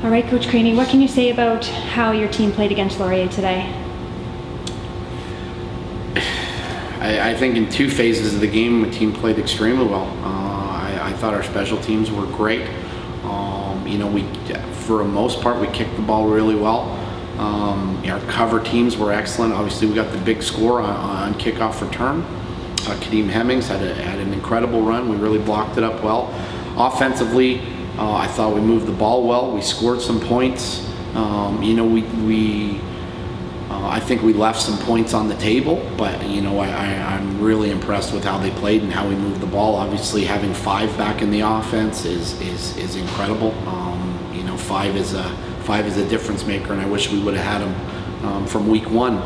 All right, Coach Craney, what can you say about how your team played against Laurier today? I think in two phases of the game, the team played extremely well. I thought our special teams were great. For the most part, we kicked the ball really well. Our cover teams were excellent. Obviously, we got the big score on kickoff return. Kadeem Hemmings had an incredible run. We really blocked it up well. Offensively, I thought we moved the ball well. We scored some points. I think we left some points on the table, but I'm really impressed with how they played and how we moved the ball. Obviously, having 5 back in the offense is incredible. Five is a difference maker, and I wish we would have had him from week 1.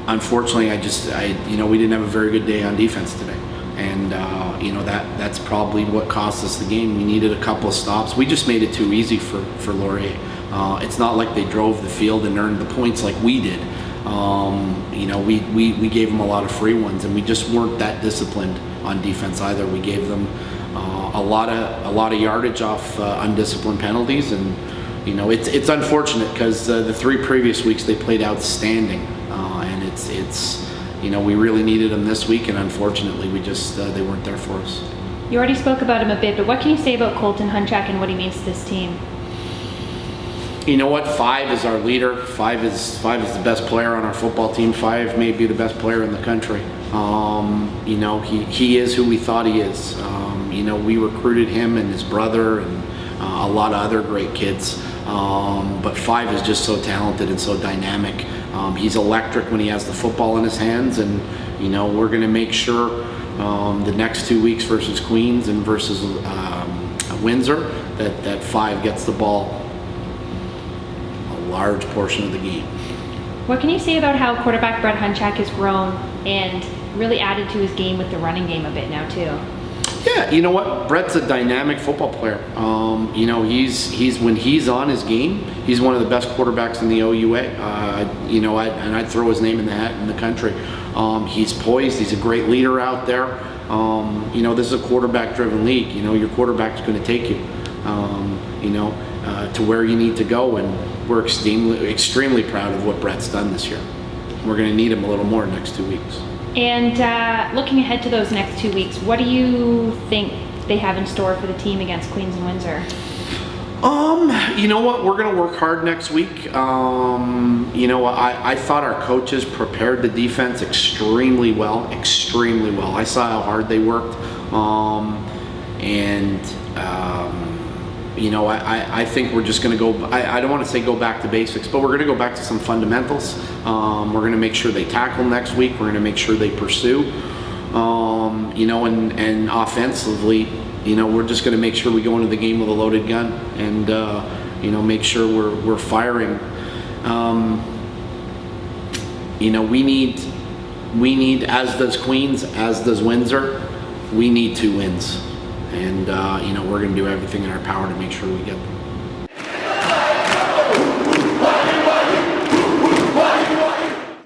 Unfortunately, we didn't have a very good day on defense today, and that's probably what cost us the game. We needed a couple of stops. We just made it too easy for Laurier. It's not like they drove the field and earned the points like we did. We gave them a lot of free ones, and we just weren't that disciplined on defense either. We gave them a lot of yardage off undisciplined penalties, and it's unfortunate because the 3 previous weeks they played outstanding, and we really needed them this week, and unfortunately they weren't there for us. You already spoke about him a bit, but what can you say about Colton Hunchak and what he means to this team? You know what? 5 is our leader. 5 is the best player on our football team. 5 may be the best player in the country. He is who we thought he is. We recruited him and his brother and a lot of other great kids. But 5 is just so talented and so dynamic. He's electric when he has the football in his hands, and we're going to make sure the next 2 weeks versus Queens and versus Windsor that 5 gets the ball large portion of the game. What can you say about how quarterback Brett Hunchak has grown and really added to his game with the running game a bit now too? Yeah, you know what? Brett's a dynamic football player. He's when he's on his game, he's one of the best quarterbacks in the OUA. I'd throw his name in the hat in the country. He's poised. He's a great leader out there. This is a quarterback-driven league. Your quarterback's going to take you, to where you need to go, and we're extremely proud of what Brett's done this year. We're going to need him a little more in the next 2 weeks. And looking ahead to those next 2 weeks, what do you think they have in store for the team against Queens and Windsor? You know what? We're going to work hard next week. I thought our coaches prepared the defense extremely well. I saw how hard they worked. I think we're just going to go, I don't want to say go back to basics, but we're going to go back to some fundamentals. We're going to make sure they tackle next week. We're going to make sure they pursue. And offensively, we're just going to make sure we go into the game with a loaded gun and, make sure we're firing. We need, as does Queens, as does Windsor, we need 2 wins. And, we're going to do everything in our power to make sure we get them.